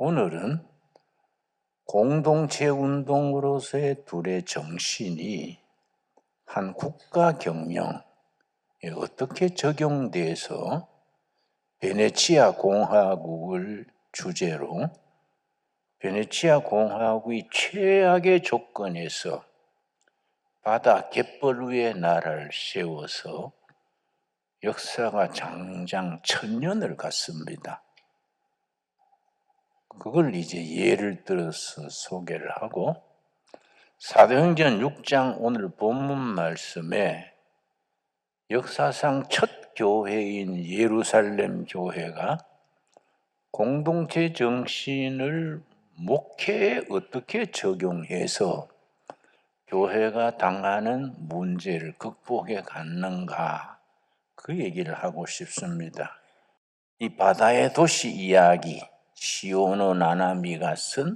오늘은 공동체 운동으로서의 둘의 정신이 한 국가 경영에 어떻게 적용돼서 베네치아 공화국을 주제로 베네치아 공화국이 최악의 조건에서 바다 갯벌 위에 나라를 세워서 역사가 장장 1000년을 갔습니다. 그걸 이제 예를 들어서 소개를 하고 사도행전 6장 오늘 본문 말씀에 역사상 첫 교회인 예루살렘 교회가 공동체 정신을 목회에 어떻게 적용해서 교회가 당하는 문제를 극복해 갔는가, 그 얘기를 하고 싶습니다. 이 바다의 도시 이야기, 시오노 나나미가 쓴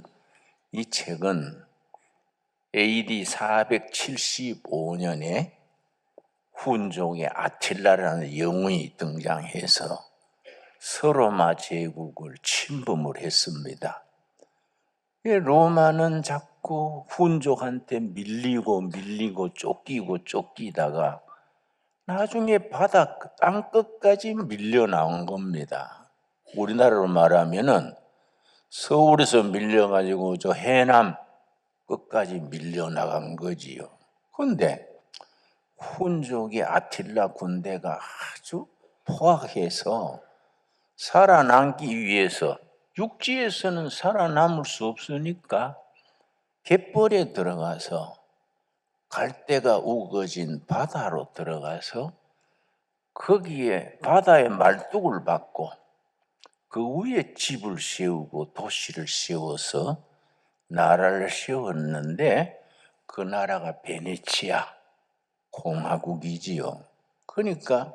이 책은 AD 475년에 훈족의 아틸라라는 영웅이 등장해서 서로마 제국을 침범을 했습니다. 로마는 자꾸 훈족한테 밀리고 쫓기다가 나중에 바다 땅끝까지 밀려 나온 겁니다. 우리나라로 말하면은 서울에서 밀려가지고 저 해남 끝까지 밀려 나간 거지요. 그런데 훈족의 아틸라 군대가 아주 포악해서 살아남기 위해서, 육지에서는 살아남을 수 없으니까 갯벌에 들어가서 갈대가 우거진 바다로 들어가서 거기에 바다에 말뚝을 박고 그 위에 집을 세우고 도시를 세워서 나라를 세웠는데 그 나라가 베네치아 공화국이지요. 그러니까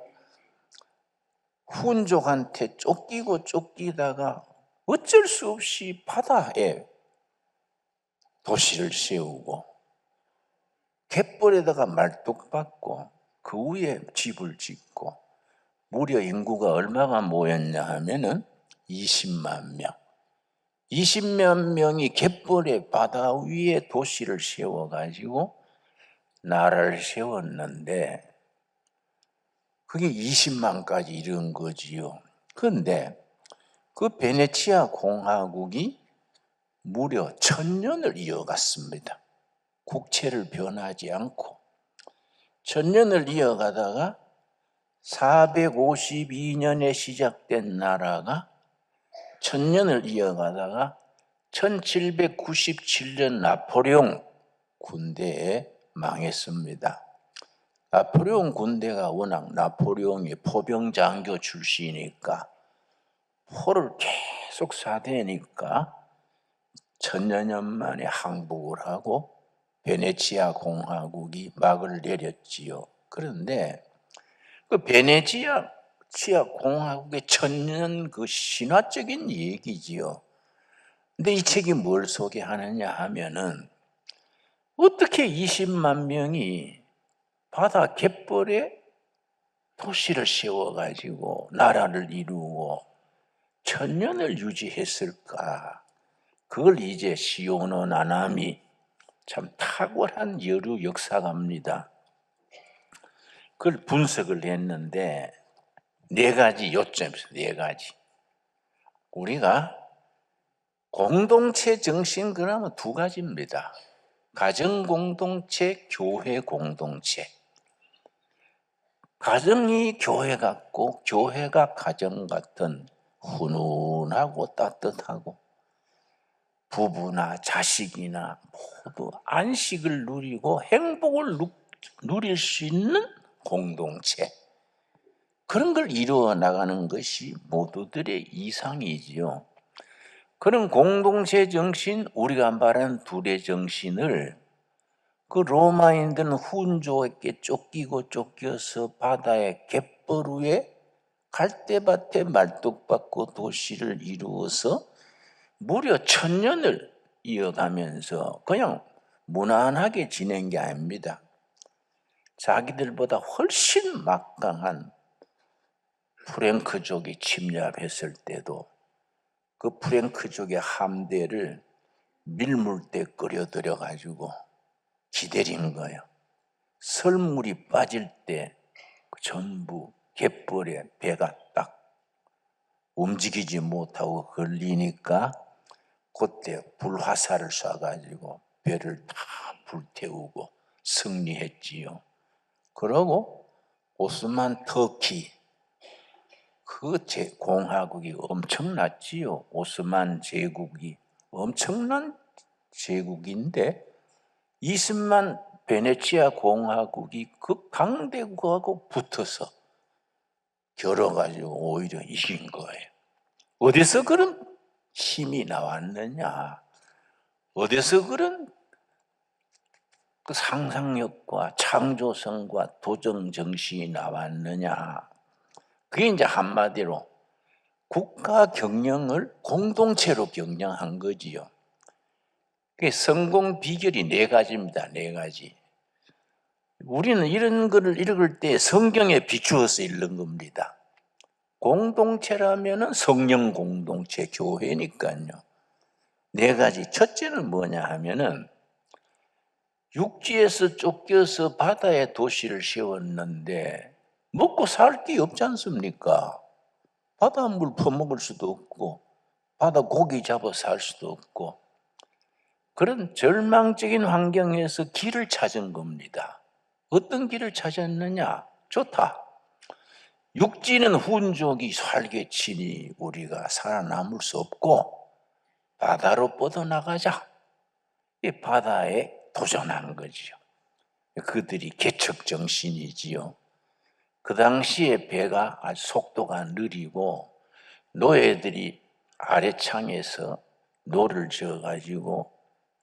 훈족한테 쫓기다가 어쩔 수 없이 바다에 도시를 세우고 갯벌에다가 말뚝 박고 그 위에 집을 짓고 무려 인구가 얼마가 모였냐 하면은 20만 명. 20만 명이 갯벌에 바다 위에 도시를 세워가지고 나라를 세웠는데 그게 20만까지 이른 거지요. 그런데 그 베네치아 공화국이 무려 1000년을 이어갔습니다. 국채를 변하지 않고 1000년을 이어가다가 452년에 시작된 나라가 1000년을 이어가다가 1797년 나폴레옹 군대에 망했습니다. 나폴레옹 군대가 워낙 나폴레옹이 포병장교 출신이니까 포를 계속 쏴대니까 1000년 만에 항복을 하고 베네치아 공화국이 막을 내렸지요. 그런데 그 베네치아 공화국의 1000년 그 신화적인 얘기지요. 근데 이 책이 뭘 소개하느냐 하면은 어떻게 20만 명이 바다 갯벌에 도시를 세워가지고 나라를 이루고 1000년을 유지했을까? 그걸 이제 시오노 나나미, 참 탁월한 여류 역사가입니다. 그걸 분석을 했는데 4가지 요점에서 4가지. 우리가 공동체 정신 그러면 2가지입니다. 가정 공동체, 교회 공동체. 가정이 교회 같고 교회가 가정 같은 훈훈하고 따뜻하고 부부나 자식이나 모두 안식을 누리고 행복을 누릴 수 있는 공동체, 그런 걸 이루어 나가는 것이 모두들의 이상이지요. 그런 공동체 정신, 우리가 말하는 둘의 정신을 그 로마인들은 훈족에게 쫓겨서 바다의 갯벌 위에 갈대밭에 말뚝박고 도시를 이루어서 무려 1000년을 이어가면서 그냥 무난하게 지낸 게 아닙니다. 자기들보다 훨씬 막강한 프랭크족이 침략했을 때도 그 프랭크족의 함대를 밀물대 끌어들여 가지고 기다린 거예요. 설물이 빠질 때 전부 갯벌에 배가 딱 움직이지 못하고 걸리니까 그때 불화살을 쏴가지고 배를 다 불태우고 승리했지요. 그러고 오스만 터키 그 공화국이 엄청났지요. 오스만 제국이 엄청난 제국인데 20만 베네치아 공화국이 그 강대국하고 붙어서 겨뤄가지고 오히려 이긴 거예요. 어디서 그런 힘이 나왔느냐? 어디서 그런 그 상상력과 창조성과 도전 정신이 나왔느냐? 그게 이제 한마디로 국가 경영을 공동체로 경영한 거지요. 성공 비결이 4가지입니다. 4가지. 우리는 이런 거를 읽을 때 성경에 비추어서 읽는 겁니다. 공동체라면은 성령 공동체, 교회니까요. 4가지. 첫째는 뭐냐 하면은 육지에서 쫓겨서 바다에 도시를 세웠는데 먹고 살 게 없지 않습니까? 바닷물 퍼먹을 수도 없고 바다 고기 잡아 살 수도 없고 그런 절망적인 환경에서 길을 찾은 겁니다. 어떤 길을 찾았느냐? 좋다. 육지는 훈족이 살게 치니 우리가 살아남을 수 없고 바다로 뻗어나가자. 이 바다에 도전한 거지요. 그들이 개척정신이지요. 그 당시에 배가 아주 속도가 느리고 노예들이 아래창에서 노를 지어가지고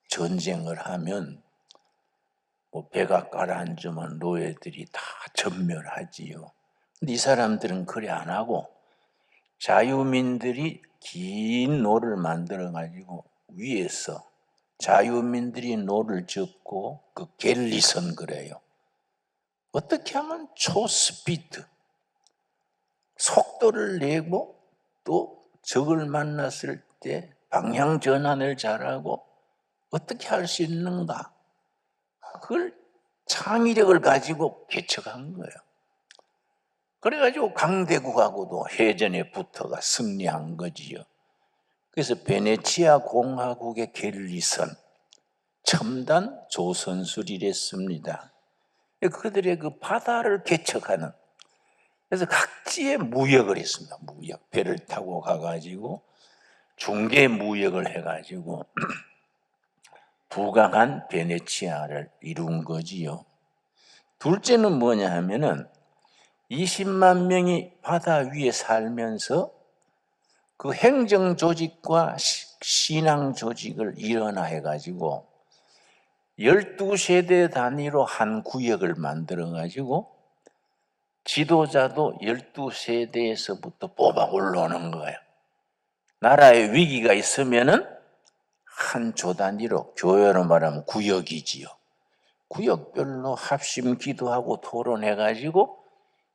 전쟁을 하면 배가 가라앉으면 노예들이 다 전멸하지요. 근데 이 사람들은 그래 안 하고 자유민들이 긴 노를 만들어가지고 위에서 자유민들이 노를 젓고 그 갤리선 그래요. 어떻게 하면 초스피드 속도를 내고 또 적을 만났을 때 방향 전환을 잘하고 어떻게 할 수 있는가? 그걸 창의력을 가지고 개척한 거예요. 그래가지고 강대국하고도 해전에 붙어가 승리한 거지요. 그래서 베네치아 공화국의 갤리선 첨단 조선술이랬습니다. 그들의 그 바다를 개척하는 그래서 각지에 무역을 했습니다. 무역 배를 타고 가가지고 중개 무역을 해가지고 부강한 베네치아를 이룬 거지요. 둘째는 뭐냐 하면은 20만 명이 바다 위에 살면서 그 행정 조직과 신앙 조직을 일원화해 가지고 12세대 단위로 한 구역을 만들어 가지고 지도자도 12세대에서부터 뽑아 올라오는 거예요. 나라에 위기가 있으면은 한 조 단위로 교회로 말하면 구역이지요. 구역별로 합심 기도하고 토론해 가지고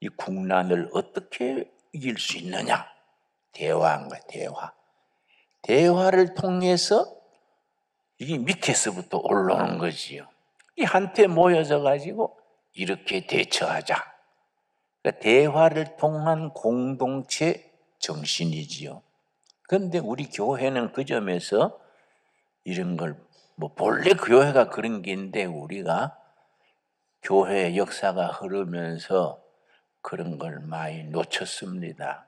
이 국난을 어떻게 이길 수 있느냐? 대화한 거예요, 대화. 대화를 통해서 이게 밑에서부터 올라오는 거지요. 이 한테 모여져 가지고 이렇게 대처하자. 그러니까 대화를 통한 공동체 정신이지요. 그런데 우리 교회는 그 점에서 이런 걸 본래 교회가 그런 게인데 우리가 교회의 역사가 흐르면서 그런 걸 많이 놓쳤습니다.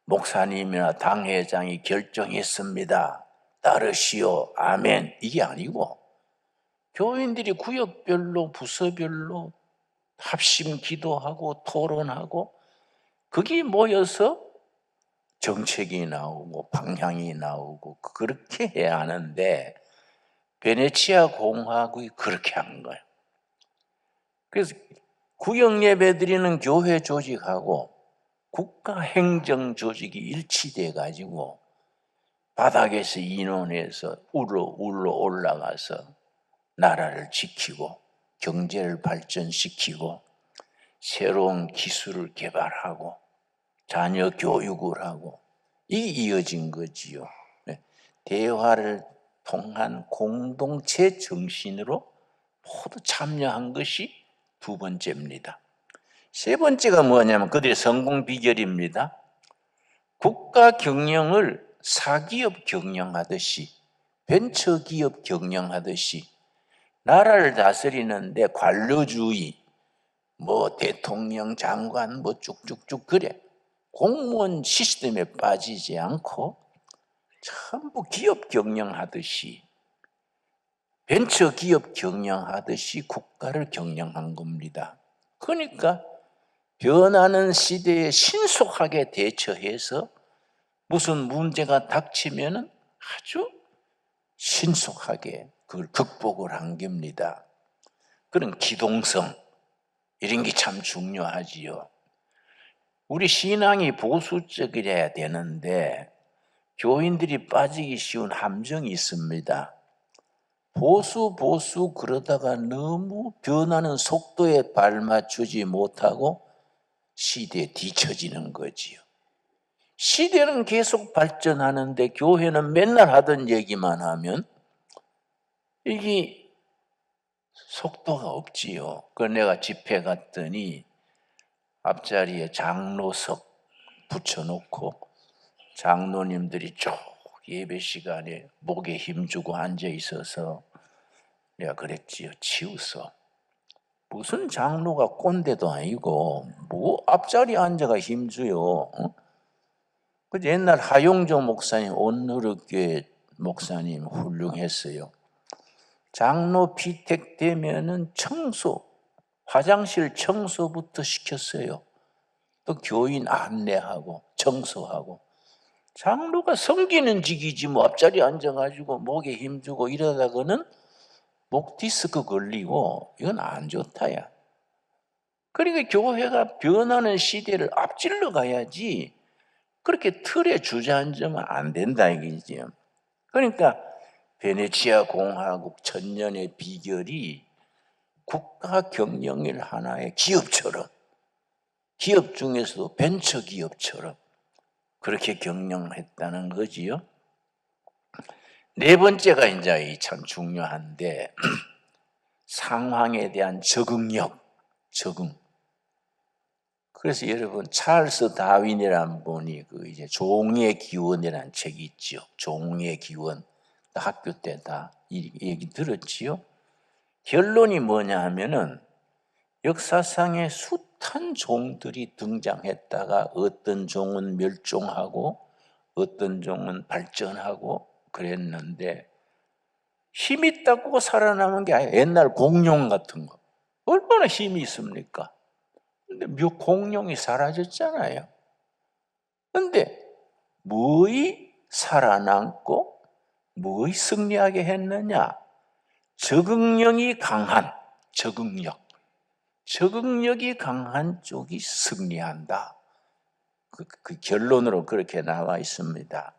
목사님이나 당회장이 결정했습니다. 따르시오. 아멘. 이게 아니고 교인들이 구역별로 부서별로 합심 기도하고 토론하고 그게 모여서 정책이 나오고 방향이 나오고 그렇게 해야 하는데 베네치아 공화국이 그렇게 한 거예요. 그래서 구역 예배 드리는 교회 조직하고 국가 행정 조직이 일치돼 가지고 바닥에서 인원해서 울러 올라가서 나라를 지키고 경제를 발전시키고 새로운 기술을 개발하고 자녀 교육을 하고 이게 이어진 거지요. 대화를 통한 공동체 정신으로 모두 참여한 것이 두 번째입니다. 세 번째가 뭐냐면 그들의 성공 비결입니다. 국가 경영을 사기업 경영하듯이, 벤처기업 경영하듯이 나라를 다스리는데 관료주의, 뭐 대통령, 장관, 뭐 쭉쭉쭉 그래. 공무원 시스템에 빠지지 않고 전부 기업 경영하듯이, 벤처기업 경영하듯이 국가를 경영한 겁니다. 그러니까 변하는 시대에 신속하게 대처해서 무슨 문제가 닥치면 아주 신속하게 그걸 극복을 한 겁니다. 그런 기동성, 이런 게 참 중요하지요. 우리 신앙이 보수적이어야 되는데 교인들이 빠지기 쉬운 함정이 있습니다. 보수 그러다가 너무 변하는 속도에 발맞추지 못하고 시대에 뒤처지는 거지요. 시대는 계속 발전하는데 교회는 맨날 하던 얘기만 하면 이게 속도가 없지요. 그래서 내가 집회 갔더니 앞자리에 장로석 붙여놓고 장로님들이 쭉 예배 시간에 목에 힘주고 앉아 있어서 내가 그랬지요. 치우서. 무슨 장로가 꼰대도 아니고 뭐 앞자리에 앉아가 힘주요. 그 옛날 하용조 목사님, 온누르교회 목사님 훌륭했어요. 장로 피택되면은 청소, 화장실 청소부터 시켰어요. 또 교인 안내하고 청소하고. 장로가 섬기는 직이지 뭐 앞자리에 앉아가지고 목에 힘주고 이러다가는 목 디스크 걸리고 이건 안 좋다야. 그러니까 교회가 변하는 시대를 앞질러 가야지 그렇게 틀에 주저앉으면 안 된다 이거지요. 그러니까 베네치아 공화국 천년의 비결이 국가 경영일 하나의 기업처럼, 기업 중에서도 벤처기업처럼 그렇게 경영했다는 거지요. 네 번째가 이제 참 중요한데 상황에 대한 적응력, 적응. 그래서 여러분 찰스 다윈이라는 분이 그 이제 종의 기원이라는 책이 있죠. 종의 기원. 학교 때 다 이 얘기 들었지요. 결론이 뭐냐 하면은 역사상에 숱한 종들이 등장했다가 어떤 종은 멸종하고 어떤 종은 발전하고 그랬는데 힘 있다고 살아남은 게 아니라 옛날 공룡 같은 거 얼마나 힘이 있습니까? 근데 공룡이 사라졌잖아요. 근데 뭐이 살아남고 뭐이 승리하게 했느냐? 적응력이 강한 적응력이 강한 쪽이 승리한다. 그 결론으로 그렇게 나와 있습니다.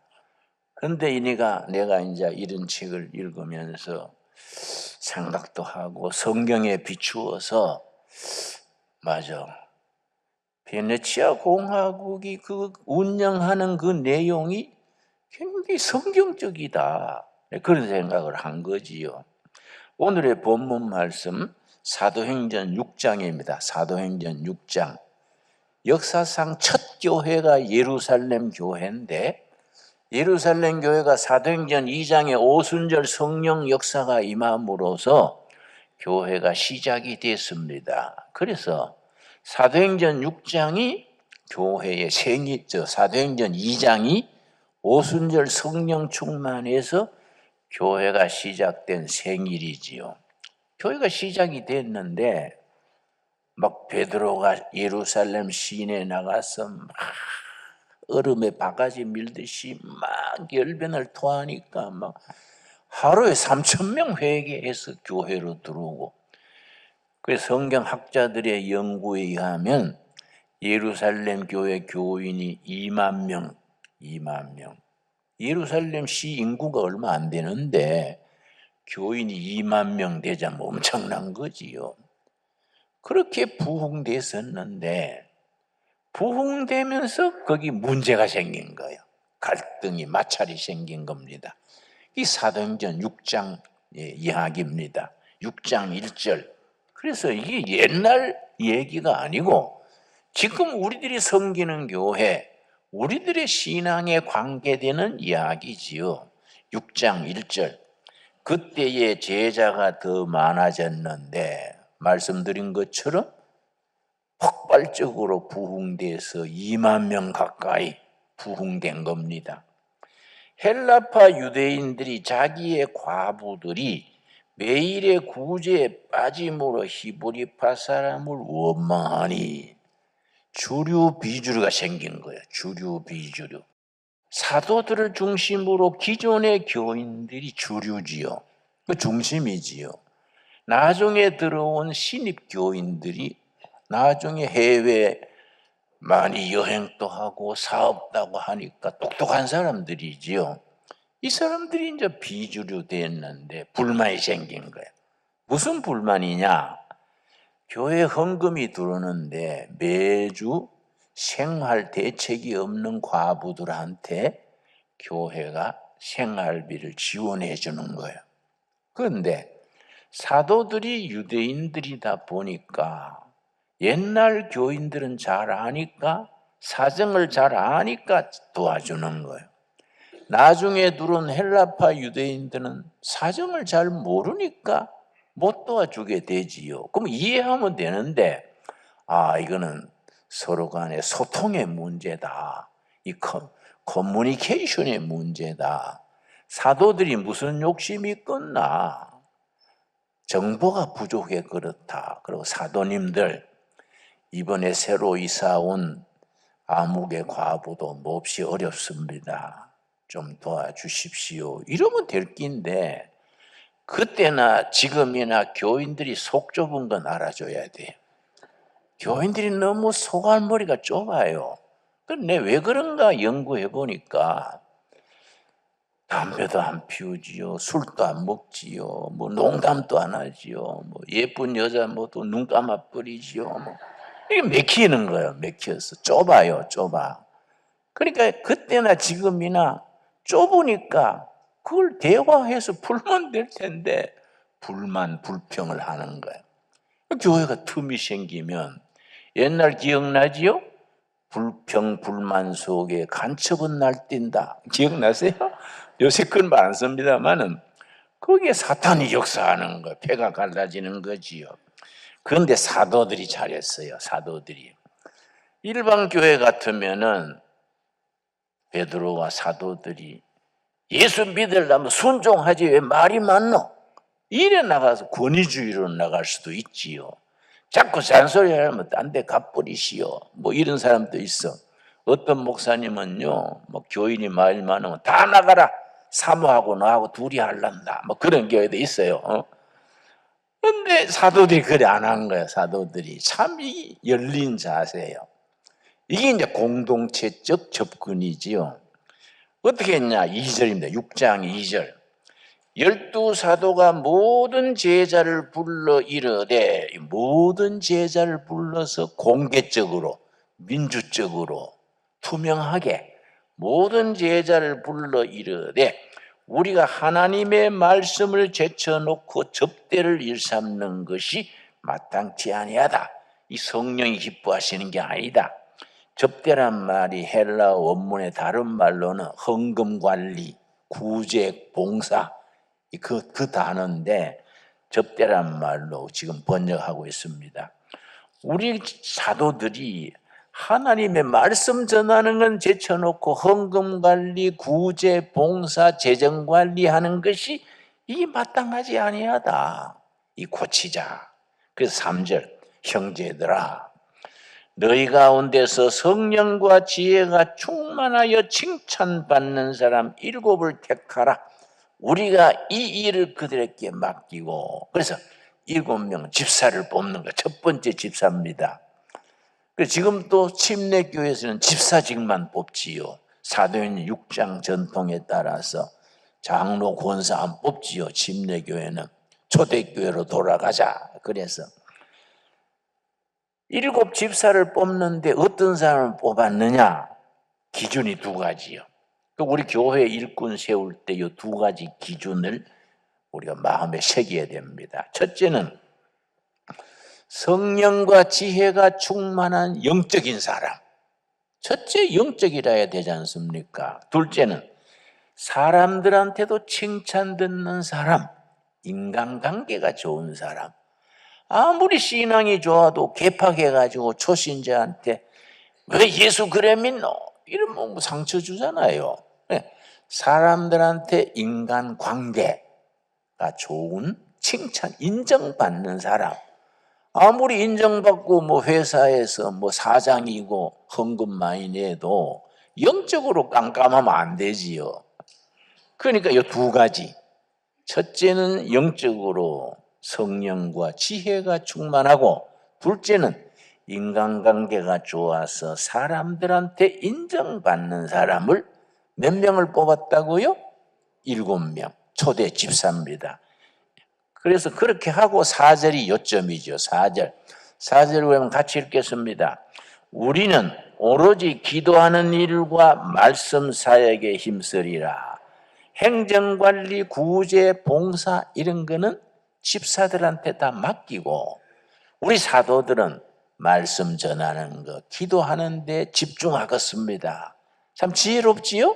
그런데 내가 이제 이런 책을 읽으면서 생각도 하고 성경에 비추어서 맞아. 베네치아 공화국이 그 운영하는 그 내용이 굉장히 성경적이다. 그런 생각을 한 거지요. 오늘의 본문 말씀 사도행전 6장입니다. 사도행전 6장. 역사상 첫 교회가 예루살렘 교회인데 예루살렘 교회가 사도행전 2장의 오순절 성령 역사가 임함으로써 교회가 시작이 됐습니다. 그래서 사도행전 6장이 교회의 생일죠. 사도행전 2장이 오순절 성령 충만해서 교회가 시작된 생일이지요. 교회가 시작이 됐는데 막 베드로가 예루살렘 시내에 나가서 막 얼음에 바가지 밀듯이 막 열변을 토하니까 막 하루에 3,000명 회개해서 교회로 들어오고 그 성경학자들의 연구에 의하면 예루살렘 교회 교인이 2만 명. 예루살렘 시 인구가 얼마 안 되는데 교인이 2만 명 되자면 엄청난 거지요. 그렇게 부흥됐었는데 부흥되면서 거기 문제가 생긴 거예요. 갈등이 마찰이 생긴 겁니다. 이 사도행전 6장 이야기입니다. 6장 1절. 그래서 이게 옛날 얘기가 아니고 지금 우리들이 섬기는 교회, 우리들의 신앙에 관계되는 이야기지요. 6장 1절. 그때의 제자가 더 많아졌는데 말씀드린 것처럼 폭발적으로 부흥돼서 2만 명 가까이 부흥된 겁니다. 헬라파 유대인들이 자기의 과부들이 매일의 구제에 빠짐으로 히브리파 사람을 원망하니 주류 비주류가 생긴 거예요. 주류 비주류. 사도들을 중심으로 기존의 교인들이 주류지요. 그 중심이지요. 나중에 들어온 신입 교인들이 나중에 해외 많이 여행도 하고 사업도 하고 하니까 똑똑한 사람들이지요. 이 사람들이 이제 비주류 됐는데 불만이 생긴 거예요. 무슨 불만이냐? 교회 헌금이 들어오는데 매주 생활 대책이 없는 과부들한테 교회가 생활비를 지원해 주는 거예요. 그런데 사도들이 유대인들이다 보니까 옛날 교인들은 잘 아니까 사정을 잘 아니까 도와주는 거예요. 나중에 들어온 헬라파 유대인들은 사정을 잘 모르니까 못 도와주게 되지요. 그럼 이해하면 되는데 이거는 서로 간의 소통의 문제다. 이 커뮤니케이션의 문제다. 사도들이 무슨 욕심이 있겠나. 정보가 부족해 그렇다. 그리고 사도님들 이번에 새로 이사 온 아무개 과부도 몹시 어렵습니다. 좀 도와주십시오. 이러면 될 낀데 그때나 지금이나 교인들이 속 좁은 건 알아줘야 돼요. 교인들이 너무 속알머리가 좁아요. 근데 왜 그런가 연구해 보니까 담배도 안 피우지요, 술도 안 먹지요, 뭐 농담도 안 하지요, 뭐 예쁜 여자 뭐또 눈 감아 버리지요, 뭐 이게 맥히는 거예요. 맥혀서 좁아요, 좁아. 그러니까 그때나 지금이나 좁으니까 그걸 대화해서 풀면 될 텐데 불만, 불평을 하는 거예요. 교회가 틈이 생기면 옛날 기억나지요? 불평, 불만 속에 간첩은 날뛴다. 기억나세요? 요새 그건 말 안 씁니다만은 거기에 사탄이 역사하는 거예요. 폐가 갈라지는 거지요. 그런데 사도들이 잘했어요. 사도들이. 일반 교회 같으면은 베드로와 사도들이 예수 믿으려면 순종하지 왜 말이 많노? 이래 나가서 권위주의로 나갈 수도 있지요. 자꾸 잔소리 하면 딴 데 가버리시오. 뭐 이런 사람도 있어. 어떤 목사님은요, 뭐 교인이 말 많으면 다 나가라. 사모하고 너하고 둘이 할란다. 뭐 그런 교회도 있어요. 근데 사도들이 그래 안 한 거예요. 사도들이 참 열린 자세예요. 이게 이제 공동체적 접근이지요. 어떻게 했냐? 2절입니다. 6장 2절. 12사도가 모든 제자를 불러 이르되, 모든 제자를 불러서 공개적으로 민주적으로 투명하게 모든 제자를 불러 이르되 우리가 하나님의 말씀을 제쳐놓고 접대를 일삼는 것이 마땅치 아니하다. 이 성령이 기뻐하시는 게 아니다. 접대란 말이 헬라 원문의 다른 말로는 헌금관리, 구제, 봉사 그 단어인데 접대란 말로 지금 번역하고 있습니다. 우리 사도들이 하나님의 말씀 전하는 건 제쳐놓고 헌금관리, 구제, 봉사, 재정관리하는 것이 이 마땅하지 아니하다. 이 고치자. 그래서 3절 형제들아 너희 가운데서 성령과 지혜가 충만하여 칭찬받는 사람 7을 택하라. 우리가 이 일을 그들에게 맡기고 그래서 7명 집사를 뽑는 거 첫 번째 집사입니다. 지금 또 침례교회에서는 집사직만 뽑지요. 사도행전 6장 전통에 따라서 장로 권사 안 뽑지요. 침례교회는 초대교회로 돌아가자. 그래서 7 집사를 뽑는데 어떤 사람을 뽑았느냐? 기준이 2가지요. 또 우리 교회 일꾼 세울 때 이 두 가지 기준을 우리가 마음에 새겨야 됩니다. 첫째는 성령과 지혜가 충만한 영적인 사람. 첫째 영적이라 해야 되지 않습니까? 둘째는 사람들한테도 칭찬 듣는 사람, 인간관계가 좋은 사람. 아무리 신앙이 좋아도 개팍해가지고 초신자한테 왜 예수 그래 믿노? 이러면 상처 주잖아요. 사람들한테 인간관계가 좋은 칭찬, 인정받는 사람. 아무리 인정받고 회사에서 사장이고 헌금 많이 내도 영적으로 깜깜하면 안 되지요. 그러니까 이 두 가지. 첫째는 영적으로 성령과 지혜가 충만하고, 둘째는 인간관계가 좋아서 사람들한테 인정받는 사람을 몇 명을 뽑았다고요? 7명. 초대 집사입니다. 그래서 그렇게 하고 4절이 요점이죠. 4절. 4절 보면 같이 읽겠습니다. 우리는 오로지 기도하는 일과 말씀 사역에 힘쓰리라. 행정관리, 구제, 봉사 이런 거는 집사들한테 다 맡기고 우리 사도들은 말씀 전하는 거, 기도하는 데 집중하겠습니다. 참 지혜롭지요?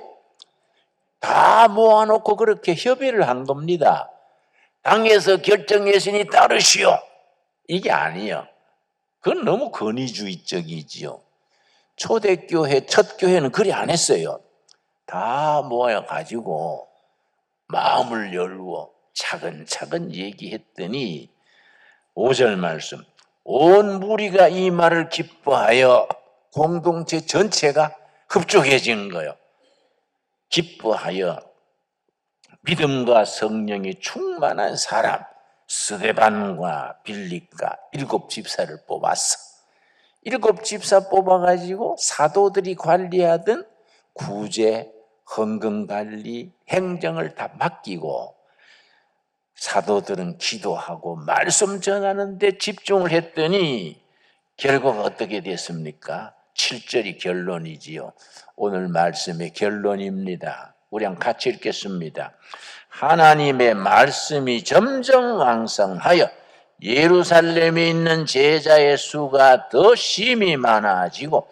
다 모아놓고 그렇게 협의를 한 겁니다. 당에서 결정했으니 따르시오. 이게 아니에요. 그건 너무 권위주의적이지요. 초대교회, 첫 교회는 그리 안 했어요. 다 모아가지고 마음을 열고 차근차근 얘기했더니 5절 말씀. 온 무리가 이 말을 기뻐하여 공동체 전체가 흡족해진 거예요. 기뻐하여 믿음과 성령이 충만한 사람 스데반과 빌립과 7 집사를 뽑았어. 7 집사 뽑아가지고 사도들이 관리하던 구제, 헌금관리, 행정을 다 맡기고 사도들은 기도하고 말씀 전하는 데 집중을 했더니 결과가 어떻게 됐습니까? 7절이 결론이지요. 오늘 말씀의 결론입니다. 우리랑 같이 읽겠습니다. 하나님의 말씀이 점점 왕성하여 예루살렘에 있는 제자의 수가 더 심히 많아지고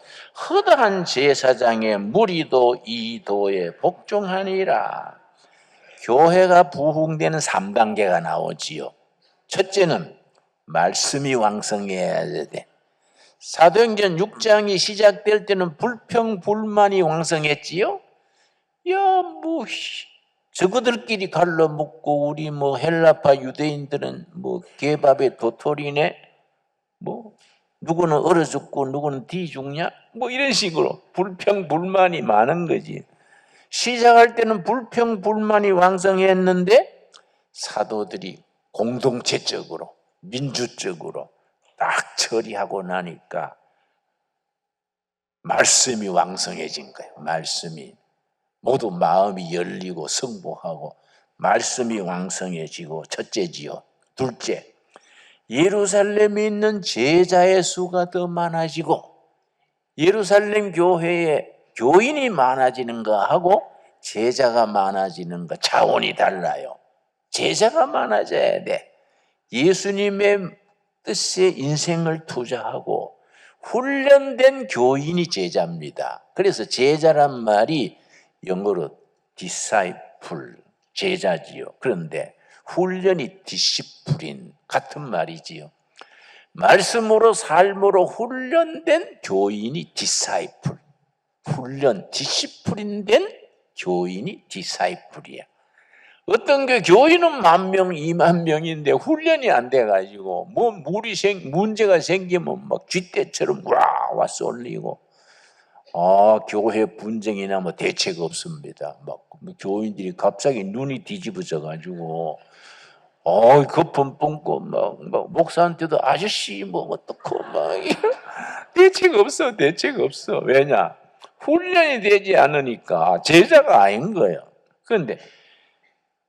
허다한 제사장의 무리도 이 도에 복종하니라. 교회가 부흥되는 3단계가 나오지요. 첫째는 말씀이 왕성해야 돼. 사도행전 6장이 시작될 때는 불평불만이 왕성했지요. 저거들끼리 갈라먹고 우리 헬라파 유대인들은 개밥에 도토리네, 누구는 얼어 죽고 누구는 뒤 죽냐, 이런 식으로 불평불만이 많은 거지. 시작할 때는 불평불만이 왕성했는데 사도들이 공동체적으로 민주적으로 딱 처리하고 나니까 말씀이 왕성해진 거예요. 말씀이 모두 마음이 열리고 승복하고 말씀이 왕성해지고 첫째지요. 둘째, 예루살렘에 있는 제자의 수가 더 많아지고 예루살렘 교회에 교인이 많아지는 거하고 제자가 많아지는 거 차원이 달라요. 제자가 많아져야 돼. 예수님의 뜻에 인생을 투자하고 훈련된 교인이 제자입니다. 그래서 제자란 말이 영어로 disciple, 제자지요. 그런데 훈련이 디시플린 같은 말이지요. 말씀으로 삶으로 훈련된 교인이 disciple, 훈련, 디시플린된 교인이 디사이플이야. 어떤 교인은 10,000명, 20,000명인데 훈련이 안 돼가지고 문제가 생기면 막 쥐떼처럼 와 쏠리고 교회 분쟁이 나면 대책 없습니다. 교인들이 갑자기 눈이 뒤집어져가지고 거품 뿜고 목사한테도 아저씨 어떡고 대책 없어. 왜냐? 훈련이 되지 않으니까 제자가 아닌 거예요. 그런데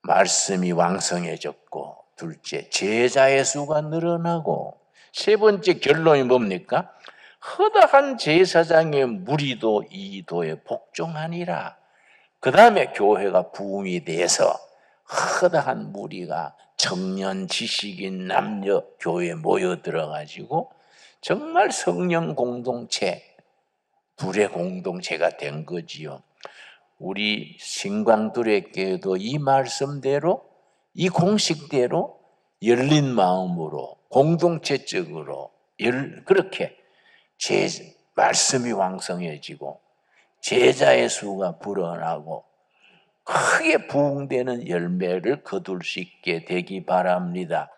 말씀이 왕성해졌고, 둘째, 제자의 수가 늘어나고, 세 번째 결론이 뭡니까? 허다한 제사장의 무리도 이 도에 복종하니라. 그 다음에 교회가 부흥이 돼서 허다한 무리가 청년, 지식인, 남녀 교회에 모여 들어가지고 정말 성령 공동체, 둘의 공동체가 된 거지요. 우리 신광두레교회도 이 말씀대로, 이 공식대로 열린 마음으로 공동체적으로 그렇게 말씀이 왕성해지고 제자의 수가 불어나고 크게 부흥되는 열매를 거둘 수 있게 되기 바랍니다.